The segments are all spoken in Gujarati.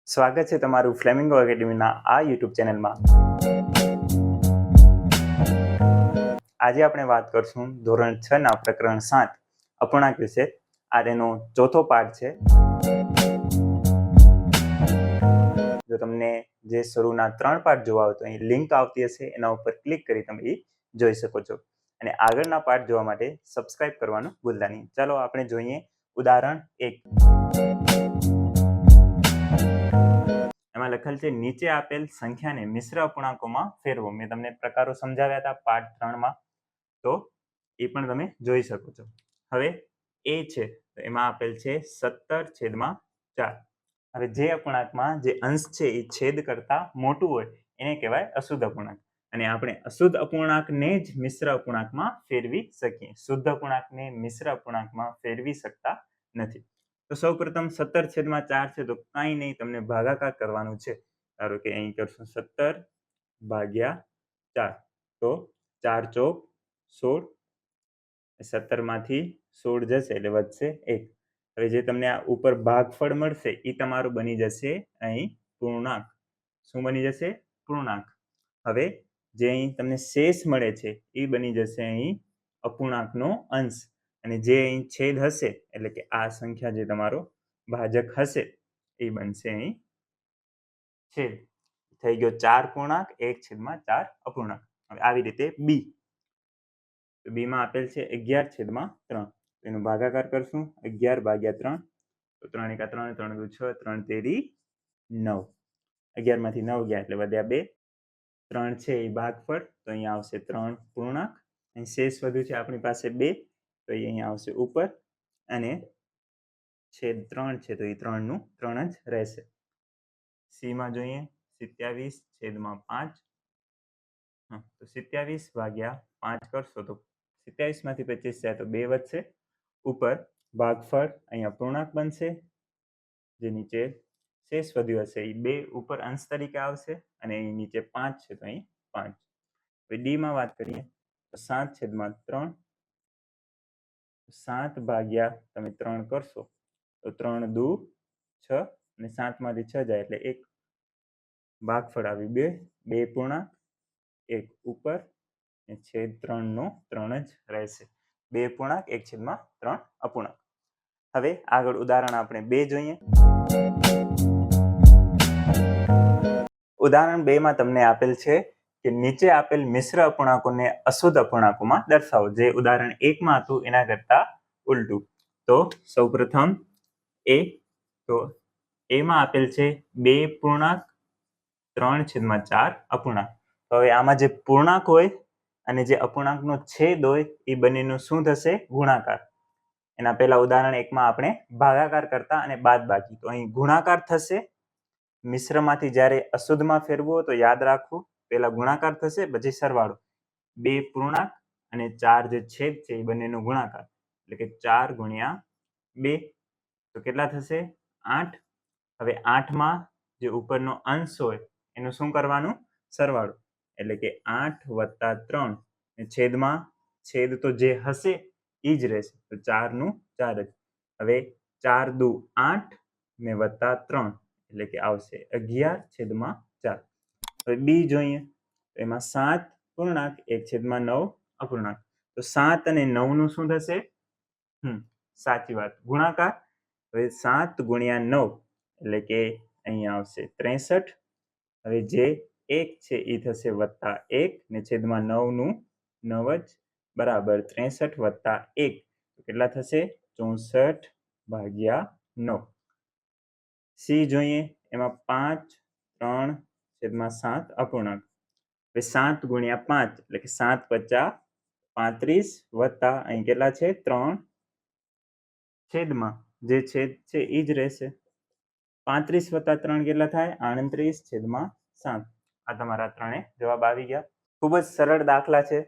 સ્વાગત છે તમારું ફ્લેમિંગો એકેડમીના આ યુટ્યુબ ચેનલમાં। આજે આપણે વાત કરશું ધોરણ 6 ના પ્રકરણ 7 અપૂર્ણાંક વિશે। આ તેનો ચોથો પાઠ છે। જો તમને જે શરૂના 3 પાઠ જોવા હોય તો અહીં લિંક આવતી હશે, એના ઉપર ક્લિક કરી તમે એ જોઈ શકો છો અને આગળના પાઠ જોવા માટે સબસ્ક્રાઇબ કરવાનું ભૂલતા નહીં। ચાલો આપણે જોઈએ ઉદાહરણ 1। એમાં લખેલ છે નીચે આપેલ સંખ્યાને મિશ્ર અપૂર્ણાંકોમાં ફેરવો। મેં તમને પ્રકારો સમજાવ્યા હતા પાઠ 3 માં, તો એ પણ તમે જોઈ શકો છો। હવે એ છે તો એમાં આપેલ છે 17/4। હવે જે અપૂર્ણાંકમાં જે અંશ છે એ છેદ કરતા મોટું હોય એને કહેવાય અશુદ્ધ અપૂર્ણાંક, અને આપણે અશુદ્ધ અપૂર્ણાંકને જ મિશ્ર અપૂર્ણાંકમાં ફેરવી શકીએ, શુદ્ધ અપૂર્ણાંકને મિશ્ર અપૂર્ણાંકમાં ફેરવી શકતા નથી। તો સૌપ્રથમ 17/4 છે તો કાંઈ નહીં, તમને ભાગાકાર કરવાનું છે। ધારો કે અહીં કરશું 17/4, તો 4 ચોક 16, 17 માંથી 16 જશે એટલે વધશે 1। હવે જે તમને આ ઉપર ભાગફળ મળશે એ તમારું બની જશે અહીં પૂર્ણાંક। શું બની જશે? પૂર્ણાંક। હવે જે અહીં તમને શેષ મળે છે એ બની જશે અહીં અપૂર્ણાંકનો અંશ, અને જે અહીં છેદ હશે એટલે કે આ સંખ્યા જે તમારો ભાજક હશે એ બનશે અહીં છેદ। થઈ ગયો 4 પૂર્ણાંક 1/4 અપૂર્ણાંક। હવે આવી રીતે બી, તો બી માં આપેલ છે 11/3, એનો ભાગાકાર કરશું 11/3, તો 3 × 3 3 × 6 3 તેરી 9, 11 માંથી 9 ગયા એટલે વધ્યા 2, 3 છે એ ભાગફળ તો અહીંયા આવશે 3 પૂર્ણાંક, અહીં શેષ વધ્યું છે આપણી પાસે 2 તો એ અહીંયા આવશે ઉપર, અને છેદ 3 છે તો એ 3 નું 3 જ રહેશે। સી માં જોઈએ 27/5, તો 27/5 કરશો તો 27 માંથી 25 જાય તો 2 વધશે, ઉપર ભાગફળ અહીંયા પૂર્ણાંક બનશે, જે નીચે શેષ વધ્યું હશે એ 2 ઉપર અંશ તરીકે આવશે, અને અહીં નીચે 5 છે તો અહીં 5। હવે ડી માં વાત કરીએ તો 7/3, 7/3 કરશો તો 3 દુ 6, અને 7 માંથી 6 જાય એટલે 1, ભાગફળ આવી 2, 2 પૂર્ણાંક 1 ઉપર, અને છેદ 3 નો 3 જ રહેશે। 2 પૂર્ણાંક 1/3 અપૂર્ણાંક। હવે આગળ ઉદાહરણ આપણે 2 જોઈએ। ઉદાહરણ 2 માં તમને આપેલ છે કે નીચે આપેલ મિશ્ર અપૂર્ણાંકોને અશુદ્ધ અપૂર્ણાંકોમાં દર્શાવો। જે ઉદાહરણ 1 માં હતું એના કરતા ઉલટું। તો સૌપ્રથમ એ, તો એમાં આપેલ છે 2.3/4 અપૂર્ણાંક। તો હવે આમાં જે પૂર્ણાંક હોય અને જે અપૂર્ણાંકનો છેદ હોય એ બંનેનું શું થશે? ગુણાકાર। એના પહેલા ઉદાહરણ 1 માં આપણે ભાગાકાર કરતા અને બાદબાકી, તો અહીં ગુણાકાર થશે। મિશ્રમાંથી જ્યારે અશુદ્ધમાં ફેરવું તો યાદ રાખવું, પહેલા ગુણાકાર થશે પછી સરવાળો। 2 પૂર્ણાંક અને 4 જે છેદ છે એ બંનેનો ગુણાકાર, એટલે કે 4 × 2, તો કેટલા થશે? 8। હવે 8 માં જે ઉપરનો અંશ હોય એનું શું કરવાનું? સરવાળો, એટલે કે 8 + 3, અને છેદમાં છેદ તો જે હશે એ જ રહેશે, તો 4 નું 4 જ। હવે 4 દુ 8 ને +3 એટલે કે આવશે 11/4। હવે બી જોઈએ તો એમાં 7 પૂર્ણાંક 1/9 અપૂર્ણાંક, તો 7 અને 9 નું શું થશે? સાચી વાત, ગુણાકાર। હવે 7 × 9 એટલે કે અહીંયા આવશે 63। હવે જે 1 છે એ થશે +1, ને છેદમાં 9 નું 9 જ, બરાબર 63 + 1, કેટલા થશે? 64/9। સી જોઈએ એમાં 5/3/7 અપૂર્ણાંક। હવે 7 × 5 એટલે કે 7 × 5 વત્તા અહીં કેટલા છે? 3, છેદમાં જે છેદ છે એ જ રહેશે। 35 + 3 કેટલા થાય? 38/7। આ તમારા ત્રણે જવાબ આવી ગયા। ખૂબ જ સરળ દાખલા છે।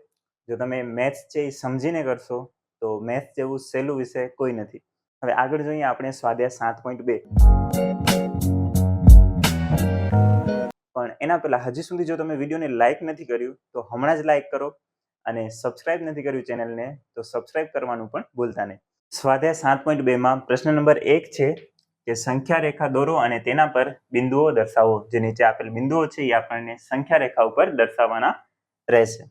જો તમે મેથ્સ છે એ સમજીને કરશો તો મેથ્સ જેવું સહેલું વિષય કોઈ નથી। હવે આગળ જોઈએ આપણે સ્વાધ્યાય 7.2। પણ એના પહેલા હજી સુધી જો તમે વિડીયોને લાઈક નથી કર્યું તો હમણાં જ લાઈક કરો, અને સબસ્ક્રાઇબ નથી કર્યું ચેનલને તો સબસ્ક્રાઇબ કરવાનું પણ ભૂલતા નહીં। સ્વાધ્યાય 7.2 માં પ્રશ્ન નંબર 1 છે કે સંખ્યા રેખા દોરો અને તેના પર બિંદુઓ દર્શાવો. જે નીચે આપેલ બિંદુઓ છે એ આપણને સંખ્યા રેખા ઉપર દર્શાવવાના રહેશે.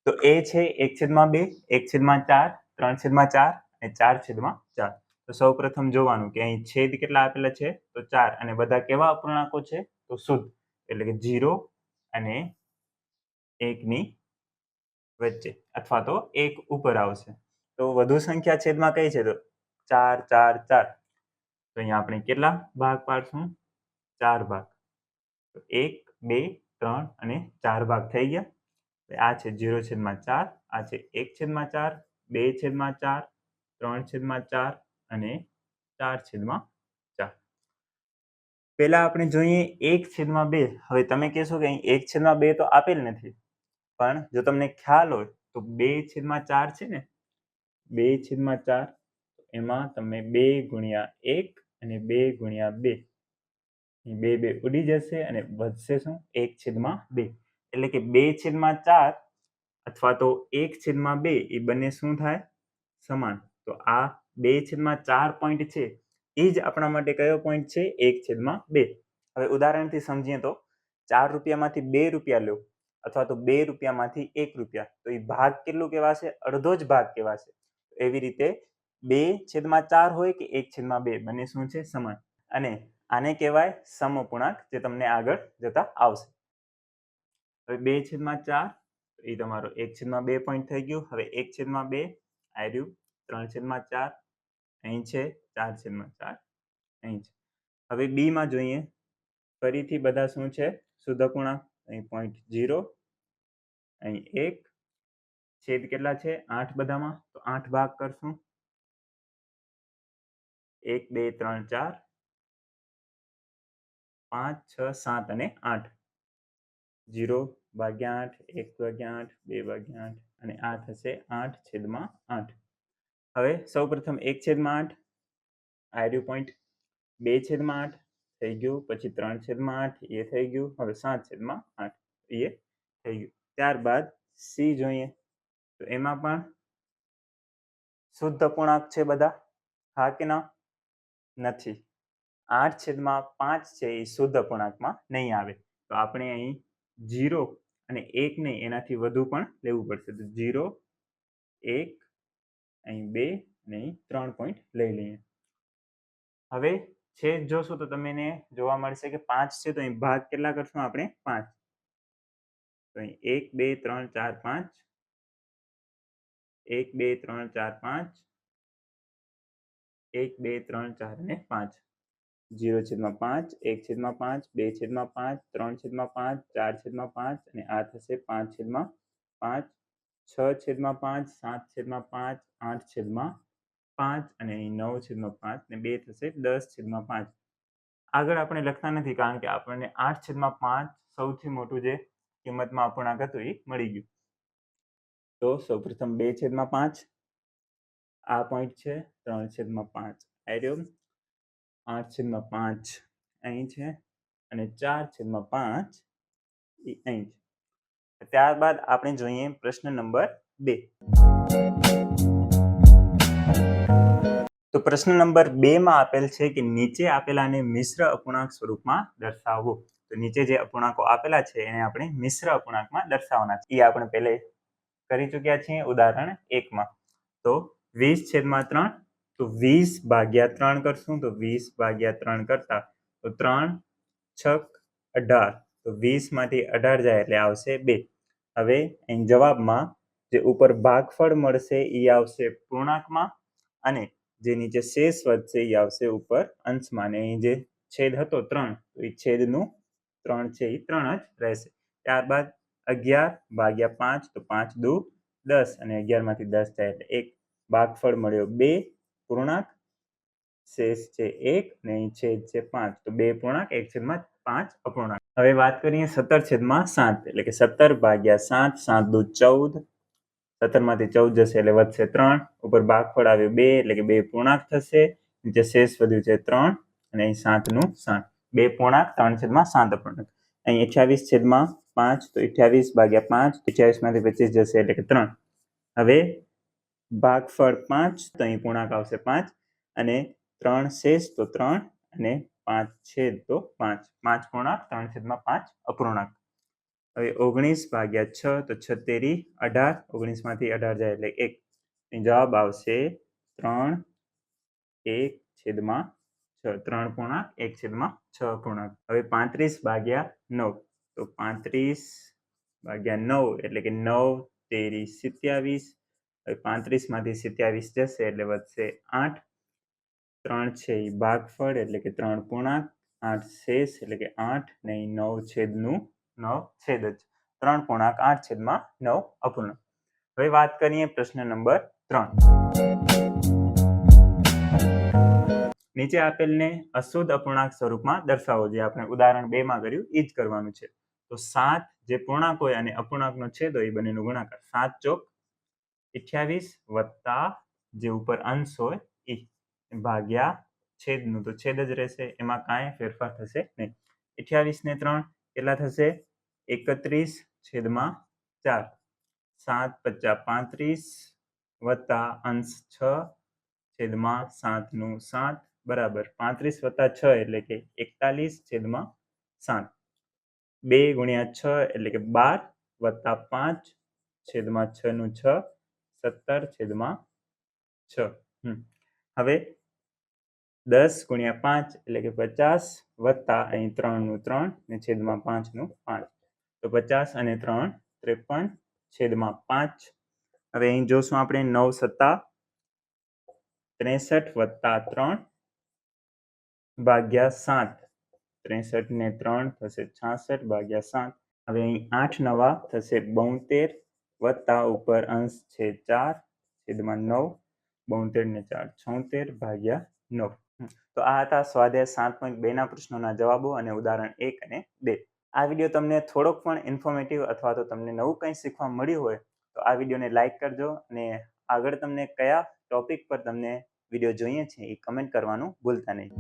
તો એ છે 1/2, 1/4, 3/4 અને 4/4. તો સૌપ્રથમ જોવાનું કે અહીં છેદ કેટલા આપેલા છે તો 4 અને બધા કેવા અપૂર્ણાંકો છે તો શુદ્ધ એટલે કે 0 અને 1 ની વચ્ચે અથવા તો 1 ઉપર આવશે. તો વધુ સંખ્યા છેદમાં કઈ છે તો 4 4 4. તો અહીંયા આપણે કેટલા ભાગ પાડશું 4 ભાગ. તો 1 2 3 અને 4 ભાગ થઈ ગયા. આ છે 0/4, આ છે 1/4, 2/4, 3/4 અને 4/4. પહેલા આપણે જોઈએ 1/2. હવે તમે કહેશો કે અહીં 1/2 તો આપેલ નથી, પણ જો તમને ખ્યાલ હોય તો 2/4 છે ને 2/4 એમાં તમે 2 ગુણ્યા 1 અને 2 ગુણ્યા 2 બે બે ઉડી જશે અને વધશે શું 1/2. એટલે કે 2/4 અથવા તો 1/2 એ બંને શું થાય સમાન. તો આ 2/4 પોઈન્ટ છે એ જ આપણા માટે કયો પોઈન્ટ છે 1/2. હવે ઉદાહરણથી સમજીએ તો 4 રૂપિયામાંથી 2 રૂપિયા લો અથવા તો 2 રૂપિયામાંથી 1 રૂપિયા, તો એ ભાગ કેટલું કહેવાશે અડધો જ ભાગ કહેવાશે. એવી રીતે 2/4 હોય કે 1/2 બંને શું છે સમાન. અને આને કહેવાય સમઅપૂર્ણાંક, જે તમને આગળ જતા આવશે. હવે 2/4 એ તમારો 1/2 પોઈન્ટ થઈ ગયું. હવે 1/2 આ રહ્યું 3/4 અહીં છે 4/4 અહીં છે. હવે બી માં જોઈએ ફરીથી બધા શું છે શુદ્ધ અપૂર્ણાંક. અહીં 0.0 અહીં 1 છેદ કેટલા છે 8 બધામાં તો 8 ભાગ કરશું 1 2 3 4 5 6 7 અને 8. 0/8, 1/8, 2/8 અને આ થશે 8/8. હવે સૌપ્રથમ 1/8 આ રહ્યું પોઈન્ટ, 2/8 થઈ ગયું, પછી 3/8 એ થઈ ગયું, હવે 7/8 એ થઈ ગયું. ત્યારબાદ સી જોઈએ તો એમાં પણ શુદ્ધ અપૂર્ણાંક છે બધા, હા કે ના નથી. 8/5 છે એ શુદ્ધ અપૂર્ણાંકમાં નહીં આવે. તો આપણે અહીં 0 અને 1 નહીં એનાથી વધુ પણ લેવું પડશે. તો 0 1 અહીં 2 અને અહીં 3 પોઈન્ટ લઈ લઈએ. હવે છેદ જોશું તો તમને જોવા મળશે કે 5 છે, તો અહીં ભાગ કેટલા કરશું આપણે 5. તો અહીં 1 2 3 4 5, 1 2 3 4 5, 1 2 3 4 અને 5. 0/5, 1/5, 2/5, 3/5, 4/5 અને આ થશે 5/5, 6/5, 7/5, 8/5 અને અહીં 9/5 અને 2 થશે 10/5. આગળ આપણે લખતા નથી કારણ કે આપણને 8/5 સૌથી મોટું જે કિંમતમાં અપૂર્ણાંક હતું એ મળી ગયું. તો સૌપ્રથમ 2/5 આ પોઈન્ટ છે, 3/5 આ રહ્યો, 8/5 અહીં છે અને 4/5 એ અહીં છે. ત્યારબાદ આપણે જોઈએ પ્રશ્ન નંબર 2. તો પ્રશ્ન નંબર 2 માં આપેલ છે કે નીચે આપેલાને મિશ્ર અપૂર્ણાંક સ્વરૂપમાં દર્શાવો. તો નીચે જે અપૂર્ણાંકો આપેલા છે એને આપણે મિશ્ર અપૂર્ણાંકમાં દર્શાવવાના છે. એ આપણે પહેલે કરી ચૂક્યા છીએ ઉદાહરણ 1 માં. તો 20/3 તો 20/3 કરશું તો 20/3 કરતા તો 3 6 18. તો 20 માંથી 18 જાય એટલે આવશે 2. હવે અહીં જવાબમાં જે ઉપર ભાગફળ મળશે એ આવશે પૂર્ણાંકમાં અને જે નીચે શેષ વધશે એ આવશે ઉપર અંશમાં. અને અહીં જે છેદ હતો 3 તો એ છેદનું 3 છે એ 3 જ રહેશે. ત્યારબાદ 11/5 તો 5 દુ 10 અને 11 માંથી 10 જાય એટલે 1. ભાગફળ મળ્યો 2, પૂર્ણાંક શેષ છે 1 અને અહીં છેદ છે 5. તો 2 પૂર્ણાંક 1/5 અપૂર્ણાંક. હવે વાત કરીએ 17/7 એટલે કે 17/7, 7 દુ 14, 17 માંથી 14 જશે એટલે વધશે 3. ઉપર ભાગફળ આવ્યું 2 એટલે કે 2 પૂર્ણાંક થશે. નીચે શેષ વધ્યું છે 3 અને અહીં 7નું 7. 2 પૂર્ણાંક 3/7 અપૂર્ણાંક. અહીં 28/5 તો 28/5, 28 માંથી 25 જશે એટલે કે 3. હવે ભાગફળ 5 તો અહીં પૂર્ણાંક આવશે 5 અને 3 શેષ તો 3 અને 5 તો 5 5 પૂર્ણાંક 3/5 અપૂર્ણાંક. હવે 19 ભાગ્યા 6 તો 6 તેરી 18, 19 માંથી 18 જાય એટલે 1. જવાબ આવશે 3 1/6, 3 પૂર્ણાંક 1/6 અપૂર્ણાંક. હવે 35 ભાગ્યા 9 તો 35 ભાગ્યા 9 એટલે કે 9 તેરી 27. હવે 35 માંથી 27 જશે એટલે વધશે 8. 3 છે એ ભાગફળ એટલે કે 3 પૂર્ણાંક, 8 શેષ એટલે કે 8 નહીં 9 છેદનું 9 છેદ જ. 3 પૂર્ણાંક 8/9 અપૂર્ણાંક. હવે વાત કરીએ પ્રશ્ન નંબર 3. નીચે આપેલને અશુદ્ધ અપૂર્ણાંક સ્વરૂપમાં દર્શાવો. જે આપણે ઉદાહરણ 2 માં કર્યું એ જ કરવાનું છે. તો 7 જે પૂર્ણાંક હોય અને અપૂર્ણાંકનો છેદ હોય એ બંનેનો ગુણાકાર. 7 ચોક 28 વત્તા જે ઉપર અંશ હોય એ ભાગ્યા છેદનું તો છેદ જ રહેશે, એમાં કાંઈ ફેરફાર થશે નહીં. 28 ને 3 કેટલા થશે? 31/4. 7 × 5 = 35 વત્તા અંશ 6/7 બરાબર 35 વત્તા 6 એટલે કે 41/7. 2 × 6 એટલે કે 12 વત્તા 5/6 નું 6 17/6. હવે 10 × 5 એટલે કે 50 વત્તા અહીં 3 નું 3 ને છેદમાં 5 નું 5. તો 50 અને 3 53/5. હવે અહીં જોશું આપણે 9 સત્તા 63 વત્તા 3 ભાગ્યા 7. 63 ને 3 થશે 66/7. હવે અહીં 8 નવા થશે 72 વત્તા ઉપર અંશ છે 4 છેદમાં 9. 72 ને 4 76/9. તો આ હતા સ્વાધ્યાય 7.2 ના પ્રશ્નોના જવાબો અને ઉદાહરણ 1 અને 2. આ વિડીયો તમને થોડોક પણ ઇન્ફોર્મેટિવ અથવા તો તમને નવું કંઈ શીખવા મળ્યું હોય તો આ વિડીયોને લાઇક કરજો અને આગળ તમને કયા ટોપિક પર તમને વિડીયો જોઈએ છે એ કમેન્ટ કરવાનું ભૂલતા નહીં.